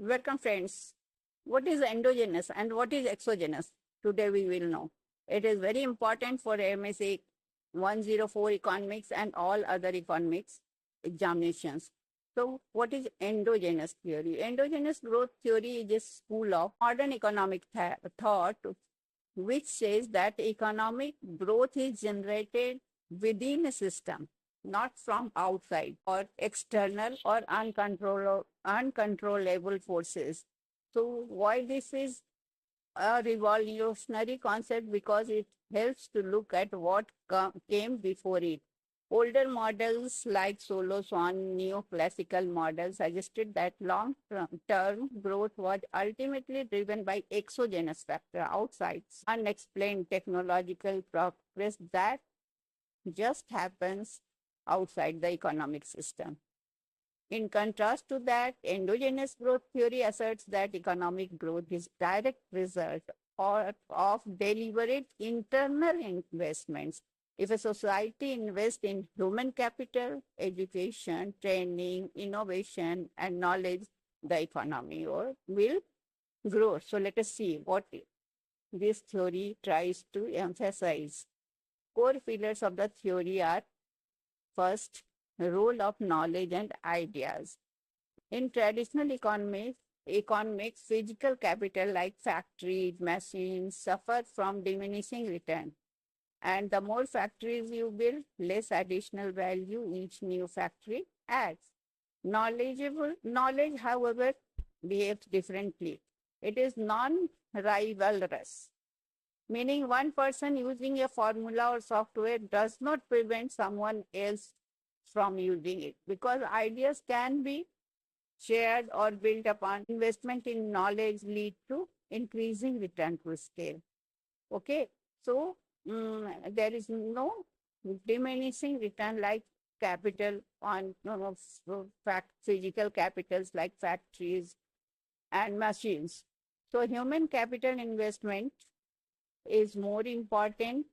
Welcome, friends. What is endogenous and what is exogenous? Today we will know. It is very important for MSc 104 economics and all other economics examinations. So, what is endogenous theory? Endogenous growth theory is a school of modern economic thought which says that economic growth is generated within a system, not from outside or external or uncontrollable forces. So, why this is a revolutionary concept? Because it helps to look at what came before it. Older models like Solow Swan neoclassical models suggested that long-term growth was ultimately driven by exogenous factor outside, unexplained technological progress that just happens outside the economic system. In contrast to that, endogenous growth theory asserts that economic growth is direct result of deliberate internal investments. If a society invests in human capital, education, training, innovation, and knowledge, the economy will grow. So let us see what this theory tries to emphasize. Core pillars of the theory are: first, the role of knowledge and ideas. In traditional economics, physical capital like factories, machines suffer from diminishing return. And the more factories you build, less additional value each new factory adds. Knowledge, however, behaves differently. It is non-rivalrous, meaning one person using a formula or software does not prevent someone else from using it, because ideas can be shared or built upon. Investment in knowledge lead to increasing return to scale. Okay, so there is no diminishing return like capital on physical capitals like factories and machines. So human capital investment is more important.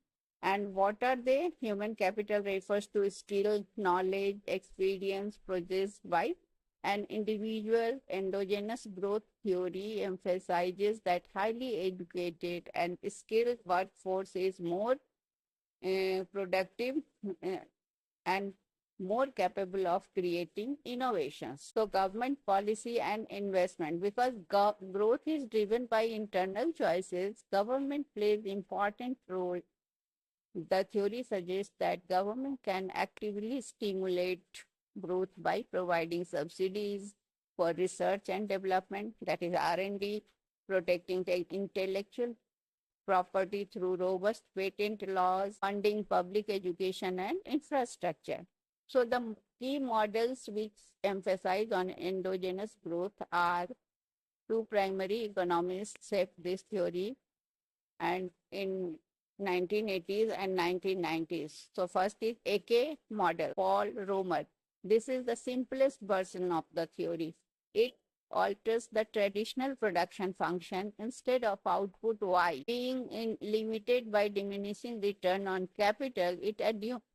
And what are they? Human capital refers to skill, knowledge, experience possessed by an individual. Endogenous growth theory emphasizes that highly educated and skilled workforce is more productive and more capable of creating innovations. So government policy and investment, because growth is driven by internal choices, government plays important role. The theory suggests that government can actively stimulate growth by providing subsidies for research and development, that is R&D, protecting intellectual property through robust patent laws, funding public education and infrastructure. So the key models which emphasize on endogenous growth are: two primary economists shaped this theory and in 1980s and 1990s. So first is AK model, Paul Romer. This is the simplest version of the theory. It alters the traditional production function. Instead of output Y being limited by diminishing return on capital, it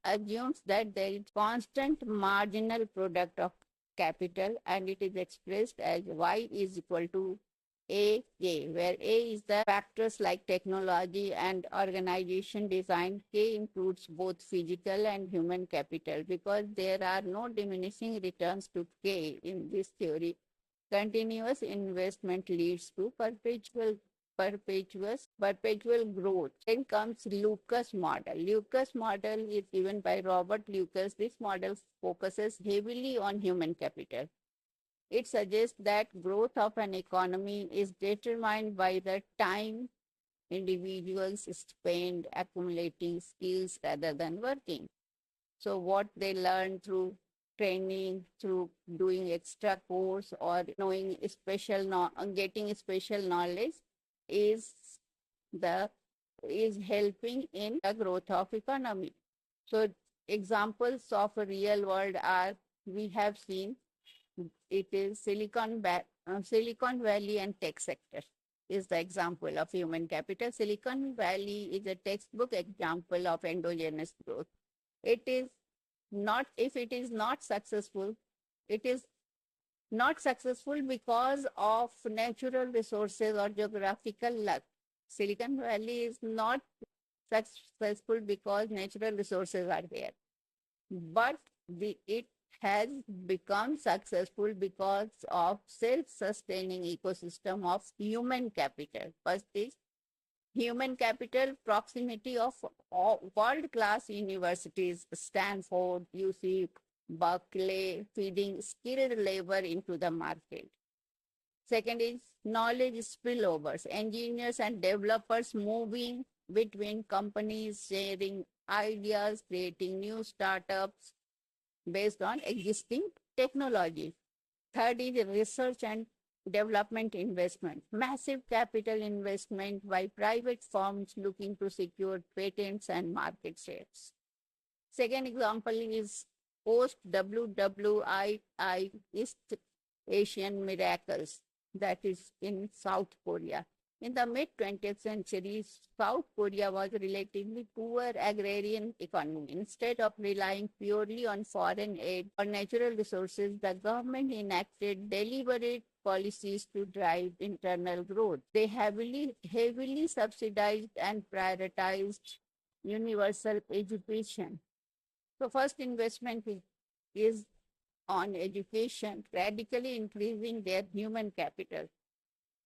assumes that there is constant marginal product of capital, and it is expressed as Y is equal to AK, where A is the factors like technology and organization design. K includes both physical and human capital. Because there are no diminishing returns to K in this theory, continuous investment leads to perpetual growth. Then comes Lucas model. Lucas model is given by Robert Lucas. This model focuses heavily on human capital. It suggests that growth of an economy is determined by the time individuals spend accumulating skills rather than working. So what they learn through training, through doing extra course or knowing getting special knowledge is helping in the growth of economy. So examples of a real world are, we have seen, it is Silicon Valley and tech sector is the example of human capital. Silicon Valley is a textbook example of endogenous growth. It is not, if it is not successful, it is Not successful because of natural resources or geographical luck. Silicon Valley is not successful because natural resources are there, but it has become successful because of self-sustaining ecosystem of human capital. First is human capital, proximity of world-class universities, Stanford, UC, Berkeley, feeding skilled labor into the market. Second is knowledge spillovers, engineers and developers moving between companies, sharing ideas, creating new startups based on existing technology. Third is research and development investment, massive capital investment by private firms looking to secure patents and market shares. Second example is post WWII East Asian miracles, that is in South Korea. In the mid 20th century, South Korea was a relatively poor agrarian economy. Instead of relying purely on foreign aid or natural resources, the government enacted deliberate policies to drive internal growth. They heavily subsidized and prioritized universal education. So first investment is on education, radically increasing their human capital.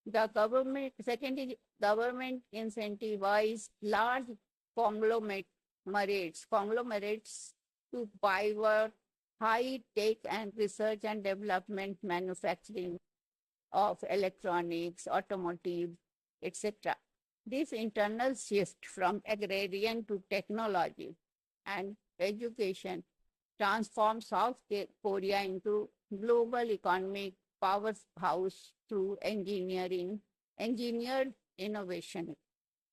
The government, second is government incentivized large conglomerates to pivot high tech and research and development manufacturing of electronics, automotive, etc. This internal shift from agrarian to technology and education transformed South Korea into global economic powerhouse through engineered innovation.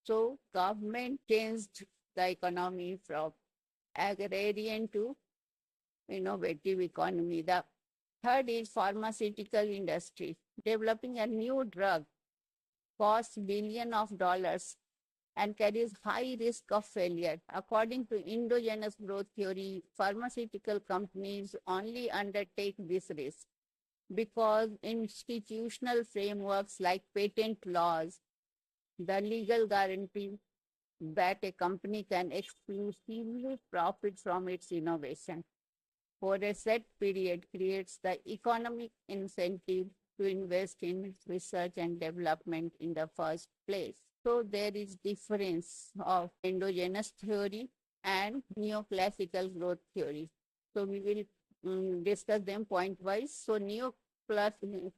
So government changed the economy from agrarian to innovative economy. The third is pharmaceutical industry. Developing a new drug costs billions of dollars and carries high risk of failure. According to endogenous growth theory, pharmaceutical companies only undertake this risk because institutional frameworks like patent laws, the legal guarantee that a company can exclusively profit from its innovation for a set period creates the economic incentive to invest in research and development in the first place. So there is difference of endogenous theory and neoclassical growth theory. So we will discuss them point-wise. So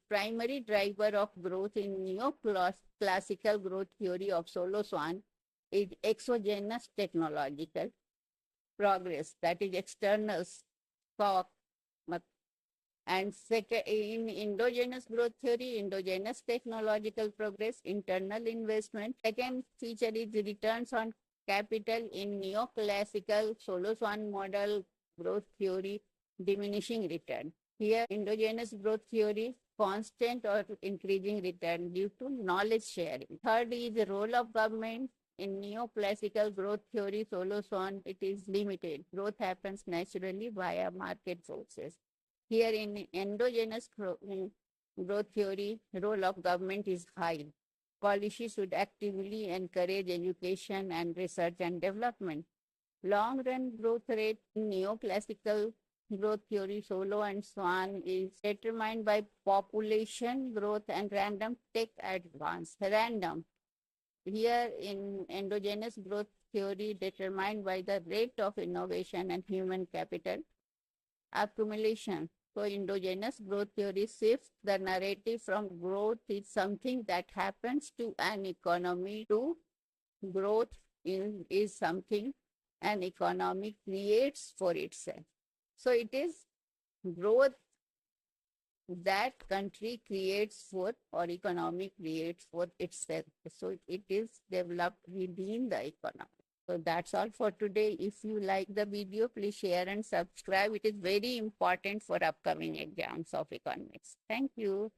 primary driver of growth in neoclassical growth theory of Solo Swan is exogenous technological progress, that is external shock. And second, in endogenous growth theory, endogenous technological progress, internal investment. Second feature is returns on capital in neoclassical Solo Swan model growth theory, diminishing return. Here, endogenous growth theory, constant or increasing return due to knowledge sharing. Third is the role of government. In neoclassical growth theory, Solo Swan, it is limited. Growth happens naturally via market forces. Here in endogenous growth theory, role of government is high. Policy should actively encourage education and research and development. Long-run growth rate in neoclassical growth theory, Solo and Swan, is determined by population growth and random tech advance. Random. Here in endogenous growth theory, determined by the rate of innovation and human capital accumulation. So endogenous growth theory shifts the narrative from growth is something that happens to an economy to growth is something an economy creates for itself. So it is growth that country creates for or economy creates for itself. So it is developed within the economy. So that's all for today. If you like the video, please share and subscribe. It is very important for upcoming exams of economics. Thank you.